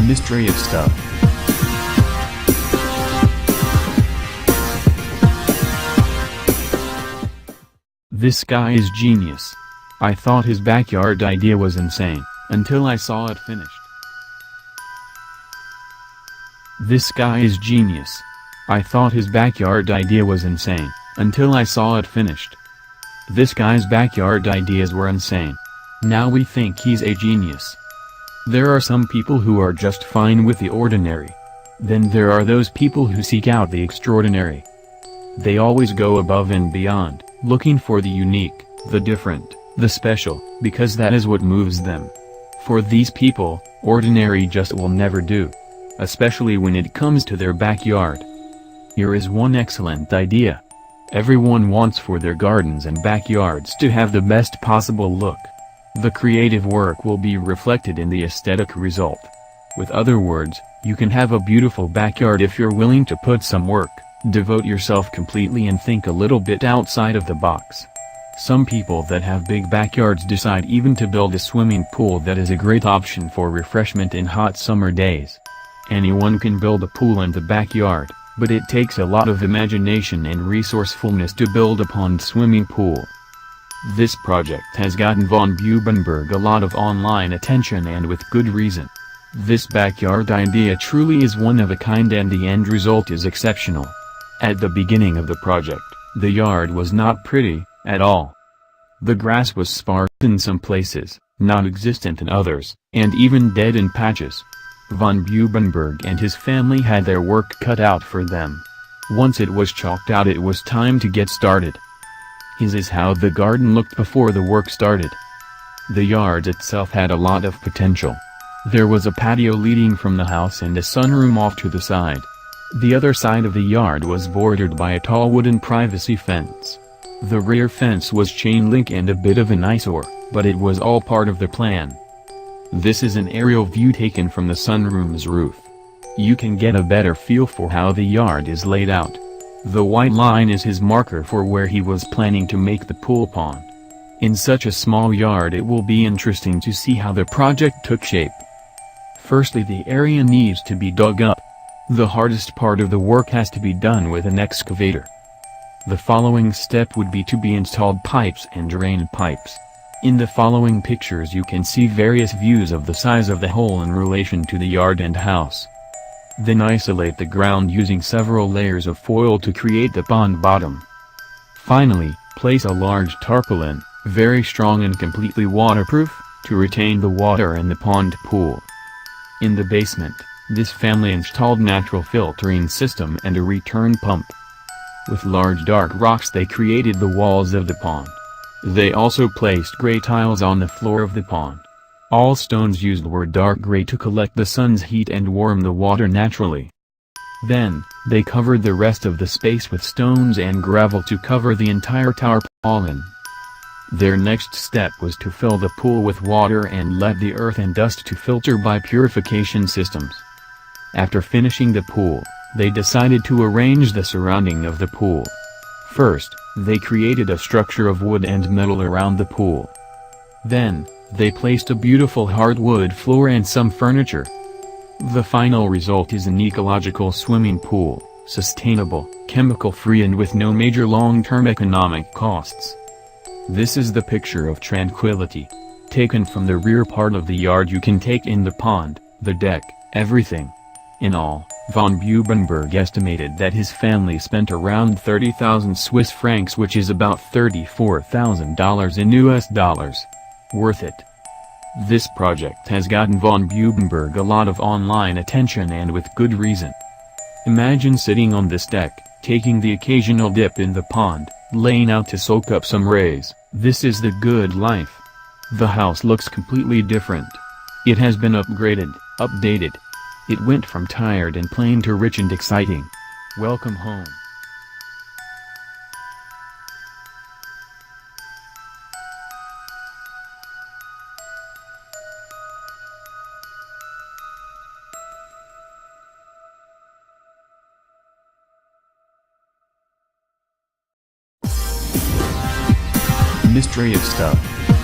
Mystery of stuff. This guy is genius. I thought his backyard idea was insane, until I saw it finished. This guy is genius. I thought his backyard idea was insane, until I saw it finished. This guy's backyard ideas were insane. Now we think he's a genius. There are some people who are just fine with the ordinary. Then there are those people who seek out the extraordinary. They always go above and beyond, looking for the unique, the different, the special, because that is what moves them. For these people, ordinary just will never do. Especially when it comes to their backyard. Here is one excellent idea. Everyone wants for their gardens and backyards to have the best possible look. The creative work will be reflected in the aesthetic result. With other words, you can have a beautiful backyard if you're willing to put some work, devote yourself completely and think a little bit outside of the box. Some people that have big backyards decide even to build a swimming pool that is a great option for refreshment in hot summer days. Anyone can build a pool in the backyard, but it takes a lot of imagination and resourcefulness to build a pond swimming pool. This project has gotten von Bubenberg a lot of online attention, and with good reason. This backyard idea truly is one of a kind and the end result is exceptional. At the beginning of the project, the yard was not pretty, at all. The grass was sparse in some places, non-existent in others, and even dead in patches. Von Bubenberg and his family had their work cut out for them. Once it was chalked out, it was time to get started. His is how the garden looked before the work started. The yard itself had a lot of potential. There was a patio leading from the house and a sunroom off to the side. The other side of the yard was bordered by a tall wooden privacy fence. The rear fence was chain link and a bit of an eyesore, but it was all part of the plan. This is an aerial view taken from the sunroom's roof. You can get a better feel for how the yard is laid out. The white line is his marker for where he was planning to make the pool pond. In such a small yard it will be interesting to see how the project took shape. Firstly, the area needs to be dug up. The hardest part of the work has to be done with an excavator. The following step would be to be installed pipes and drain pipes. In the following pictures you can see various views of the size of the hole in relation to the yard and house. Then isolate the ground using several layers of foil to create the pond bottom. Finally, place a large tarpaulin, very strong and completely waterproof, to retain the water in the pond pool. In the basement, this family installed natural filtering system and a return pump. With large dark rocks they created the walls of the pond. They also placed gray tiles on the floor of the pond. All stones used were dark gray to collect the sun's heat and warm the water naturally. Then, they covered the rest of the space with stones and gravel to cover the entire tarpaulin. Their next step was to fill the pool with water and let the earth and dust to filter by purification systems. After finishing the pool, they decided to arrange the surrounding of the pool. First, they created a structure of wood and metal around the pool. Then, they placed a beautiful hardwood floor and some furniture. The final result is an ecological swimming pool, sustainable, chemical-free and with no major long-term economic costs. This is the picture of tranquility. Taken from the rear part of the yard you can take in the pond, the deck, everything. In all, von Bubenberg estimated that his family spent around 30,000 Swiss francs, which is about $34,000 in US dollars. Worth it. This project has gotten von Bubenberg a lot of online attention, and with good reason. Imagine sitting on this deck, taking the occasional dip in the pond, laying out to soak up some rays. This is the good life. The house looks completely different. It has been upgraded, updated. It went from tired and plain to rich and exciting. Welcome home. Mystery of stuff.